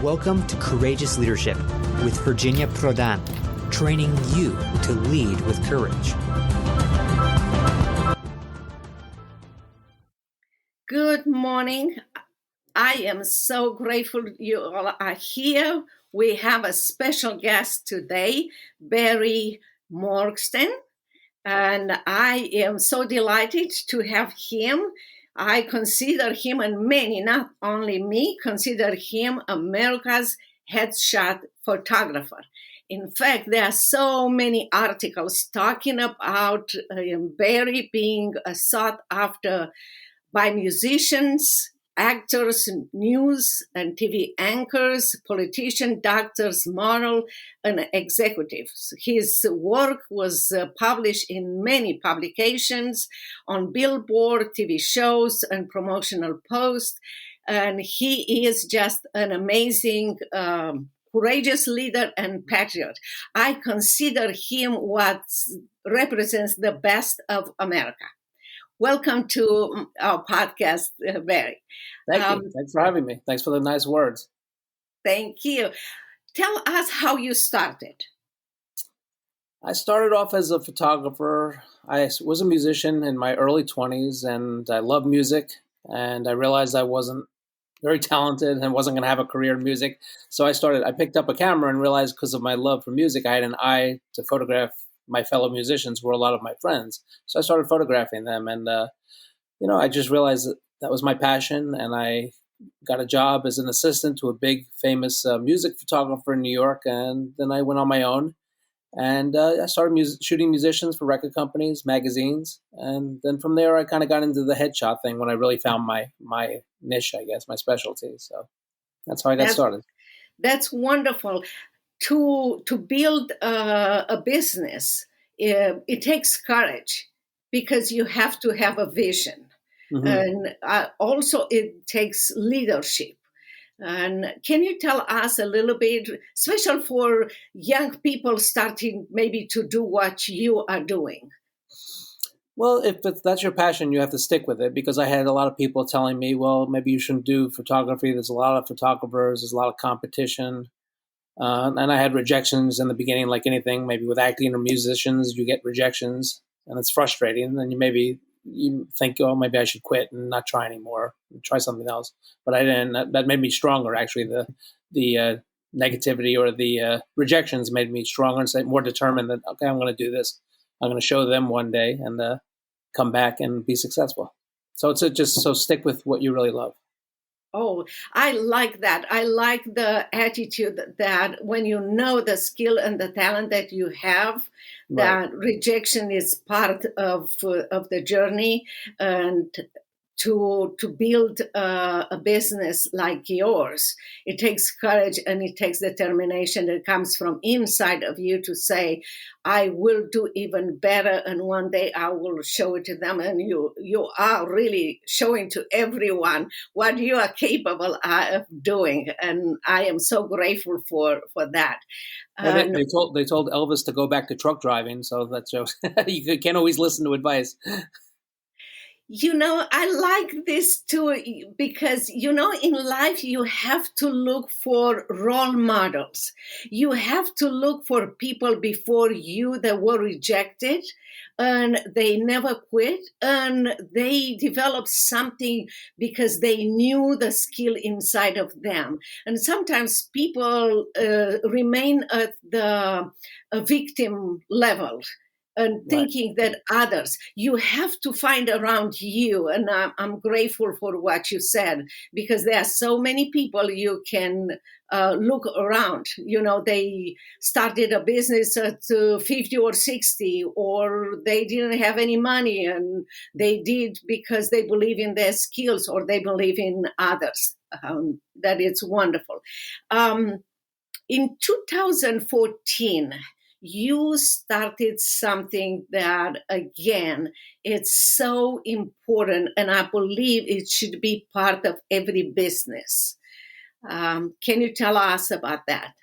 Welcome to Courageous Leadership with Virginia Prodan, training you to lead with courage. Good morning. I am so grateful you all are here. We have a special guest today, Barry Morgenstein, and I am so delighted to have him. I consider him, and many, not only me, consider him America's headshot photographer. In fact, there are so many articles talking about Barry being sought after by musicians, actors, news and TV anchors, politicians, doctors, model, and executives. His work was published in many publications, on Billboard, TV shows, and promotional posts. And he is just an amazing, courageous leader and patriot. I consider him what represents the best of America. Welcome to our podcast, Barry. Thank you. Thanks for having me. Thanks for the nice words. Thank you. Tell us how you started. I started off as a photographer. I was a musician in my early 20s, and I loved music. And I realized I wasn't very talented and wasn't going to have a career in music. So I picked up a camera and realized because of my love for music, I had an eye to photograph my fellow musicians, were a lot of my friends. So I started photographing them. And, I just realized that was my passion. And I got a job as an assistant to a big, famous music photographer in New York. And then I went on my own. And I started shooting musicians for record companies, magazines. And then from there, I kind of got into the headshot thing when I really found my niche, I guess, my specialty. So that's how I got started. That's wonderful. To build a business, it takes courage because you have to have a vision. Mm-hmm. And also it takes leadership. And can you tell us a little bit, especially for young people starting maybe to do what you are doing? Well, if that's your passion, you have to stick with it, because I had a lot of people telling me, well, maybe you shouldn't do photography. There's a lot of photographers. There's a lot of competition. And I had rejections in the beginning, like anything. Maybe with acting or musicians, you get rejections, and it's frustrating. And then you think, oh, maybe I should quit and not try anymore, and try something else. But I didn't. That made me stronger, actually. The negativity or the rejections made me stronger and more determined that, okay, I'm going to do this. I'm going to show them one day and come back and be successful. So so stick with what you really love. Oh, I like that. I like the attitude that when you know the skill and the talent that you have, that rejection is part of the journey, and to build a business like yours, it takes courage and it takes determination that comes from inside of you to say, I will do even better, and one day I will show it to them. And you are really showing to everyone what you are capable of doing, and I am so grateful for that. Well, they told Elvis to go back to truck driving, so that shows you can't always listen to advice. I like this too, because, in life, you have to look for role models. You have to look for people before you that were rejected and they never quit, and they developed something because they knew the skill inside of them. And sometimes people remain at the victim level and thinking that others, you have to find around you. And I'm grateful for what you said, because there are so many people you can look around. They started a business at 50 or 60, or they didn't have any money, and they did because they believe in their skills or they believe in others. That is wonderful. In 2014, you started something that, again, it's so important, and I believe it should be part of every business. Can you tell us about that?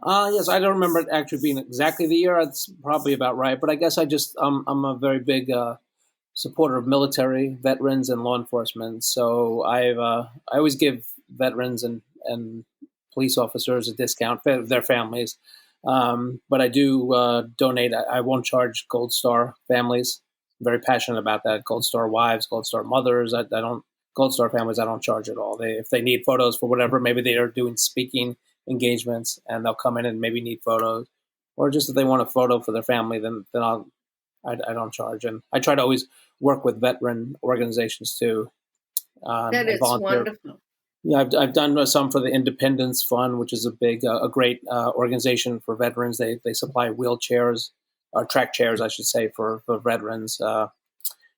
Yes, I don't remember it actually being exactly the year. It's probably about right. But I guess I'm a very big supporter of military, veterans, and law enforcement. So I always give veterans and police officers a discount, their families. But I do donate. I won't charge Gold Star families. I'm very passionate about that. Gold Star wives, Gold Star mothers. I don't Gold Star families. I don't charge at all. If they need photos for whatever, maybe they are doing speaking engagements and they'll come in and maybe need photos, or just if they want a photo for their family, then I don't charge. And I try to always work with veteran organizations too. That And is volunteer. wonderful. Yeah, I've done some for the Independence Fund, which is a great organization for veterans. They supply wheelchairs, or track chairs, I should say, for veterans.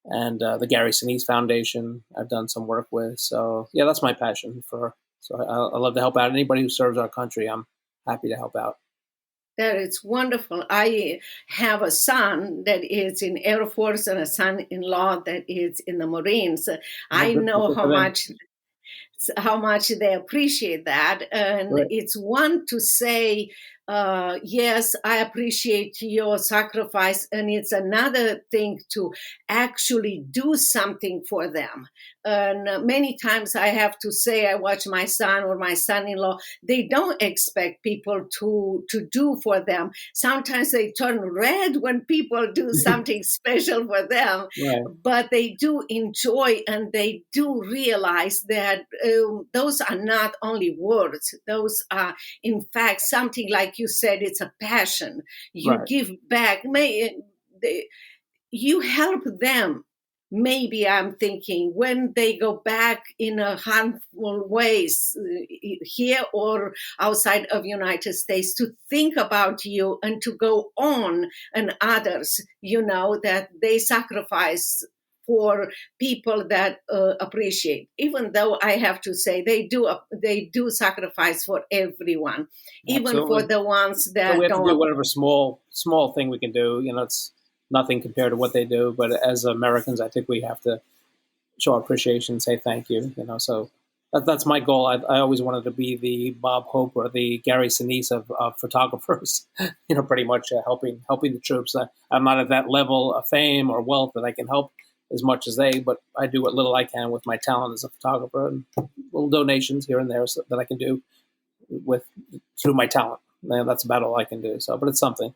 And the Gary Sinise Foundation, I've done some work with. So yeah, that's my passion for. So I love to help out anybody who serves our country. I'm happy to help out. That is wonderful. I have a son that is in Air Force and a son-in-law that is in the Marines. Oh, I good, know good for them. how much they appreciate that, and Right. it's one to say, yes, I appreciate your sacrifice, and it's another thing to actually do something for them. And many times I have to say, I watch my son or my son-in-law, they don't expect people to do for them. Sometimes they turn red when people do something special for them, Right. but they do enjoy and they do realize that those are not only words. Those are, in fact, something like you said, it's a passion. You Right. give back. You help them. Maybe I'm thinking when they go back in a harmful ways here or outside of United States, to think about you and to go on, and others, that they sacrifice for people that appreciate. Even though I have to say they do sacrifice for everyone, even for Absolutely. the ones So we that have to do don't. whatever small thing we can do. It's nothing compared to what they do. But as Americans, I think we have to show appreciation, say thank you. So that's my goal. I always wanted to be the Bob Hope or the Gary Sinise of photographers. Pretty much helping the troops. I'm not at that level of fame or wealth that I can help as much as they, but I do what little I can with my talent as a photographer and little donations here and there that I can do through my talent. And that's about all I can do. So, but it's something.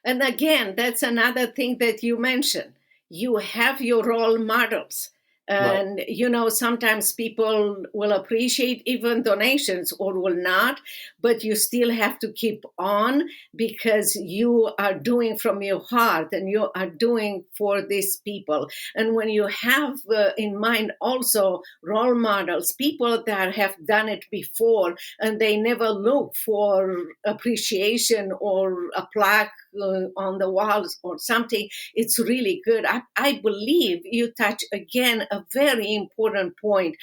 And again, that's another thing that you mentioned. You have your role models. Right. And, sometimes people will appreciate even donations or will not, but you still have to keep on because you are doing from your heart and you are doing for these people. And when you have in mind also role models, people that have done it before and they never look for appreciation or a plaque on the walls or something, it's really good. I believe you touch again a very important point.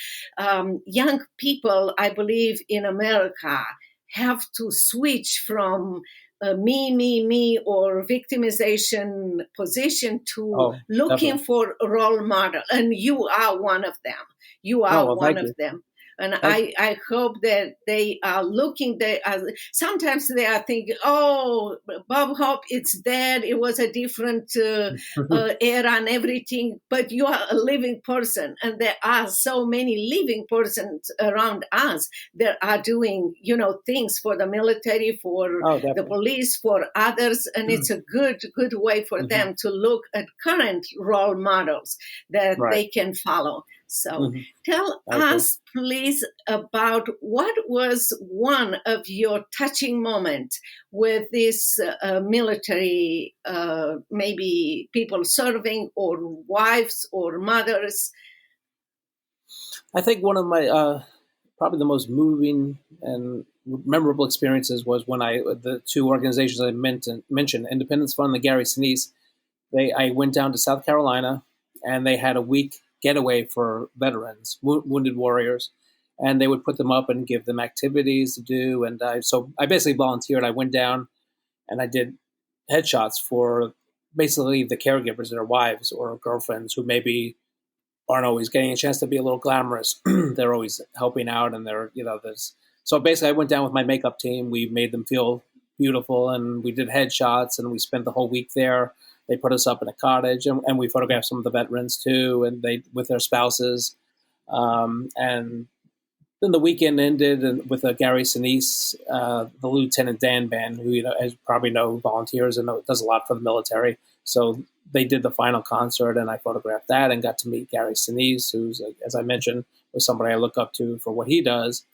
Young people, I believe, in America have to switch from me, or victimization position to looking Definitely. for a role model. And you are one of them. You Oh, are well, one thank of you. them. And Thank you. I hope that they are looking there. Sometimes they are thinking, oh, Bob Hope, it's dead. It was a different era and everything. But you are a living person. And there are so many living persons around us that are doing, things for the military, for Oh, the definitely. police, for others. And it's a good way for Hmm. them to look at current role models that Right. they can follow. So Hmm. tell I agree. us, please, about what was one of your touching moments with this military, maybe people serving or wives or mothers. I think one of my probably the most moving and memorable experiences was when the two organizations I mentioned, Independence Fund and the Gary Sinise, I went down to South Carolina and they had a week getaway for veterans, wounded warriors, and they would put them up and give them activities to do. And so I basically volunteered. I went down and I did headshots for basically the caregivers, their wives or girlfriends who maybe aren't always getting a chance to be a little glamorous. They're always helping out, and there's. So basically, I went down with my makeup team. We made them feel beautiful, and we did headshots, and we spent the whole week there. They put us up in a cottage, and we photographed some of the veterans too, and they with their spouses, and then the weekend ended with Gary Sinise, the Lieutenant Dan band, who as you probably know, volunteers and does a lot for the military. So they did the final concert, and I photographed that and got to meet Gary Sinise, who's, as I mentioned, was somebody I look up to for what he does.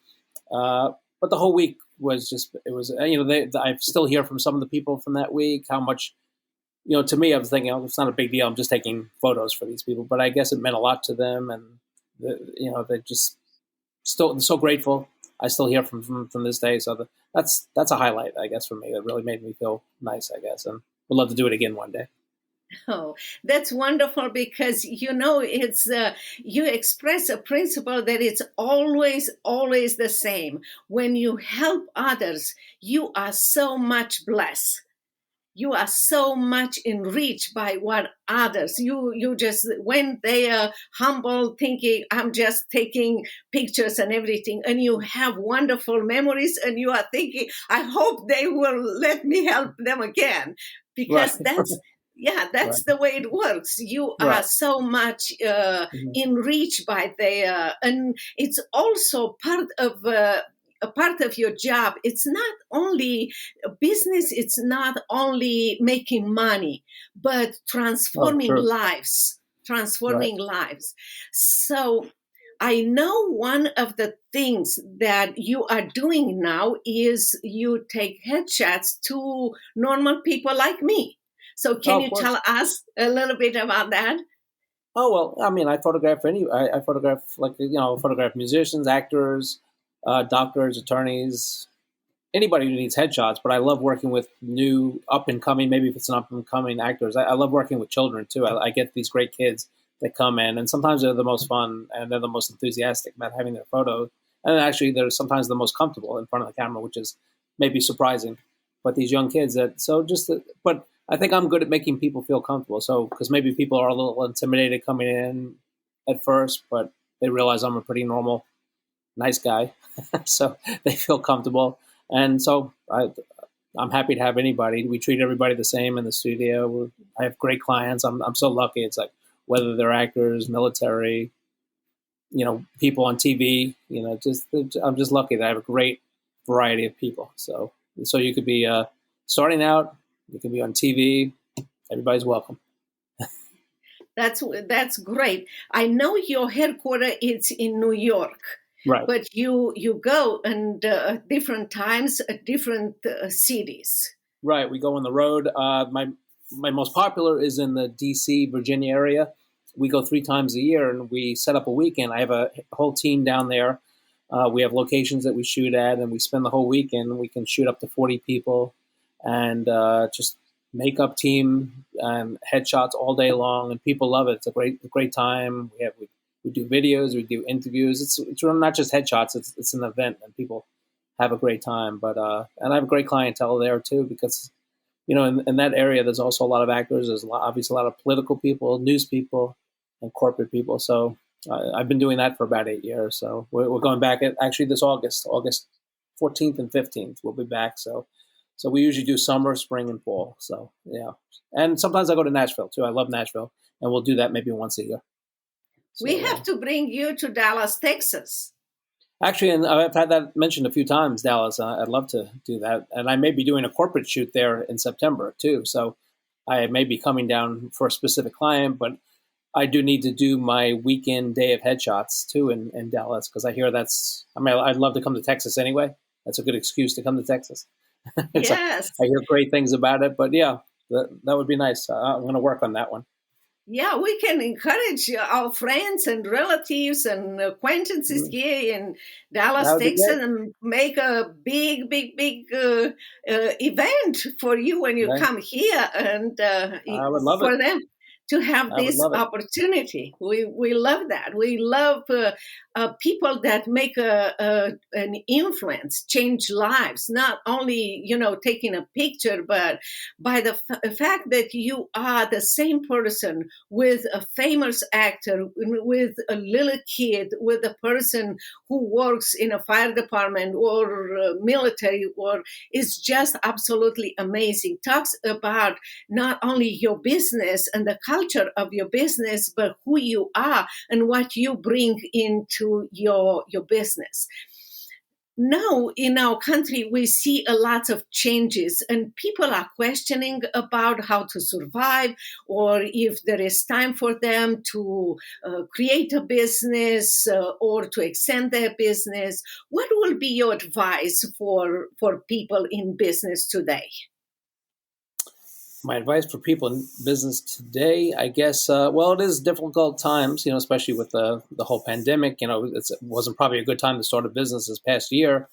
But the whole week was just, it was, I still hear from some of the people from that week how much, to me, I was thinking, it's not a big deal. I'm just taking photos for these people. But I guess it meant a lot to them. And, they just still so grateful. I still hear from this day. So that's a highlight, I guess, for me. It really made me feel nice, I guess. And would love to do it again one day. Oh, that's wonderful because, it's you express a principle that it's always, always the same. When you help others, you are so much blessed. You are so much enriched by what others, you just, when they are humble, thinking, I'm just taking pictures and everything, and you have wonderful memories, and you are thinking, I hope they will let me help them again, because Right. that's Right. the way it works. You are Right. so much Mhm. enriched by their, and it's also part of a part of your job. It's not only a business, it's not only making money, but Oh, transforming true. lives, Right. transforming lives. So I know one of the things that you are doing now is you take headshots to normal people like me. So can Oh, of you course. tell us a little bit about that? Oh, well, I mean, I photograph I photograph, photograph musicians, actors, doctors, attorneys, anybody who needs headshots. But I love working with new up and coming, maybe if it's an up and coming actors. I love working with children too. I get these great kids that come in, and sometimes they're the most fun and they're the most enthusiastic about having their photo. And actually, they're sometimes the most comfortable in front of the camera, which is maybe surprising. But these young kids but I think I'm good at making people feel comfortable. So, because maybe people are a little intimidated coming in at first, but they realize I'm a pretty normal, nice guy. So they feel comfortable. And so I'm happy to have anybody. We treat everybody the same in the studio. I have great clients. I'm so lucky. It's like whether they're actors, military, people on TV, I'm just lucky that I have a great variety of people. So you could be starting out, you can be on TV. Everybody's welcome. That's great. I know your headquarters is in New York, Right. but you go and different times at different cities. Right. We go on the road. My most popular is in the D.C., Virginia area. We go 3 times a year, and we set up a weekend. I have a whole team down there. We have locations that we shoot at, and we spend the whole weekend. We can shoot up to 40 people, and just makeup team and headshots all day long, and people love it. It's a great time. We do videos, we do interviews. It's not just headshots. It's an event, and people have a great time. But and I have a great clientele there too, because in that area there's also a lot of actors. There's obviously a lot of political people, news people, and corporate people. So I've been doing that for about 8 years. So we're going back actually this August 14th and 15th. We'll be back. So we usually do summer, spring, and fall. So yeah, and sometimes I go to Nashville too. I love Nashville, and we'll do that maybe once a year. We So have to bring you to Dallas, Texas. actually, and I've had that mentioned a few times, Dallas. I'd love to do that, and I may be doing a corporate shoot there in September too. So I may be coming down for a specific client, but I do need to do my weekend day of headshots too in Dallas, because I hear I'd love to come to Texas anyway. That's a good excuse to come to Texas. It's like Yes. I hear great things about it, but yeah, that would be nice. I'm going to work on that one. Yeah, we can encourage our friends and relatives and acquaintances Mm, here in that Dallas, would be Texas, great. and make a big, big, big event for you when you Right? come here, and I would love it. for them to have I would this love it. opportunity. We love that. We love people that make an influence, change lives. Not only taking a picture, but by the fact that you are the same person with a famous actor, with a little kid, with a person who works in a fire department or military, or is just absolutely amazing. Talks about not only your business and the culture of your business, but who you are and what you bring into your business. Now, in our country, we see a lot of changes, and people are questioning about how to survive, or if there is time for them to create a business or to extend their business. What will be your advice for people in business today? My advice for people in business today, I guess, well, it is difficult times, especially with the whole pandemic. It wasn't probably a good time to start a business this past year.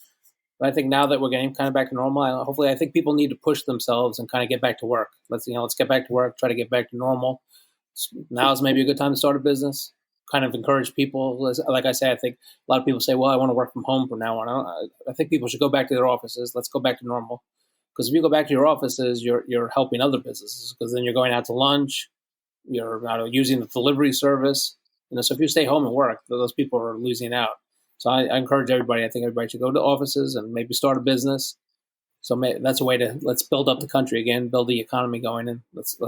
But I think now that we're getting kind of back to normal, hopefully, I think people need to push themselves and kind of get back to work. Let's get back to work, try to get back to normal. Now is maybe a good time to start a business. Kind of encourage people. Like I say, I think a lot of people say, well, I want to work from home from now on. I think people should go back to their offices. Let's go back to normal. Because if you go back to your offices, you're helping other businesses, because then you're going out to lunch, you're using the delivery service. So if you stay home and work, those people are losing out. So I encourage everybody. I think everybody should go to offices and maybe start a business. So that's a way let's build up the country again, build the economy going, and let's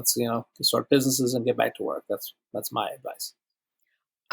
start businesses and get back to work. That's my advice.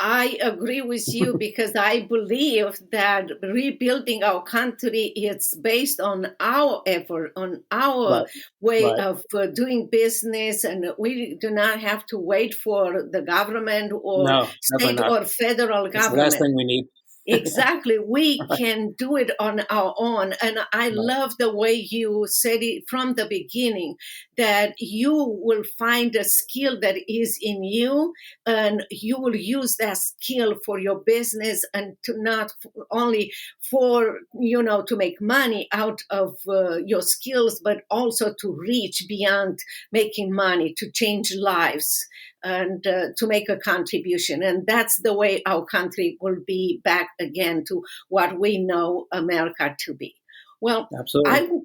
I agree with you, because I believe that rebuilding our country is based on our effort, on our way of doing business, and we do not have to wait for the government or state or federal government. It's the last thing we need. Exactly. We can do it on our own. And I love the way you said it from the beginning, that you will find a skill that is in you, and you will use that skill for your business, and to not only for, to make money out of your skills, but also to reach beyond making money, to change lives and to make a contribution. And that's the way our country will be back again to what we know America to be. Well, absolutely.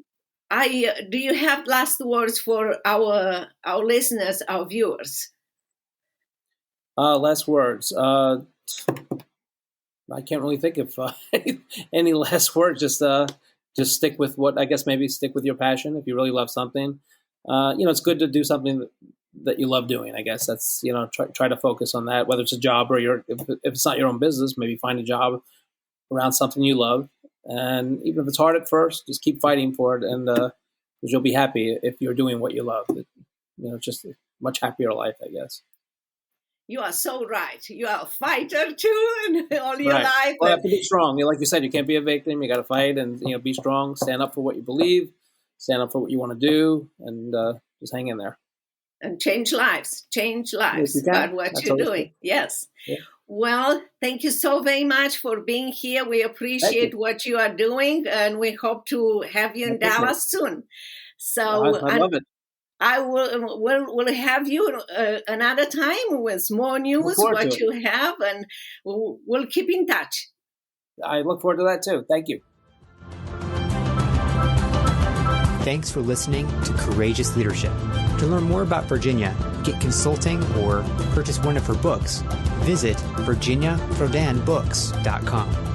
Do you have last words for our listeners, our viewers? Last words. I can't really think of any last words. Just stick with stick with your passion. If you really love something, it's good to do something that you love doing. I guess that's, try to focus on that, whether it's a job or if it's not your own business, maybe find a job around something you love. And even if it's hard at first, just keep fighting for it. And because you'll be happy if you're doing what you love. Just a much happier life, I guess. You are so right. You are a fighter too, and all your life. Well, you have to be strong. Like you said, you can't be a victim. You got to fight and be strong. Stand up for what you believe. Stand up for what you want to do, and just hang in there. And change lives by what you're doing. Yes. Yeah. Well, thank you so very much for being here. We appreciate what you are doing, and we hope to have you in Dallas soon. So I love it. I will have you another time with more news, what you have, and we'll keep in touch. I look forward to that too. Thank you. Thanks for listening to Courageous Leadership. To learn more about Virginia, get consulting, or purchase one of her books, visit virginiaprodanbooks.com.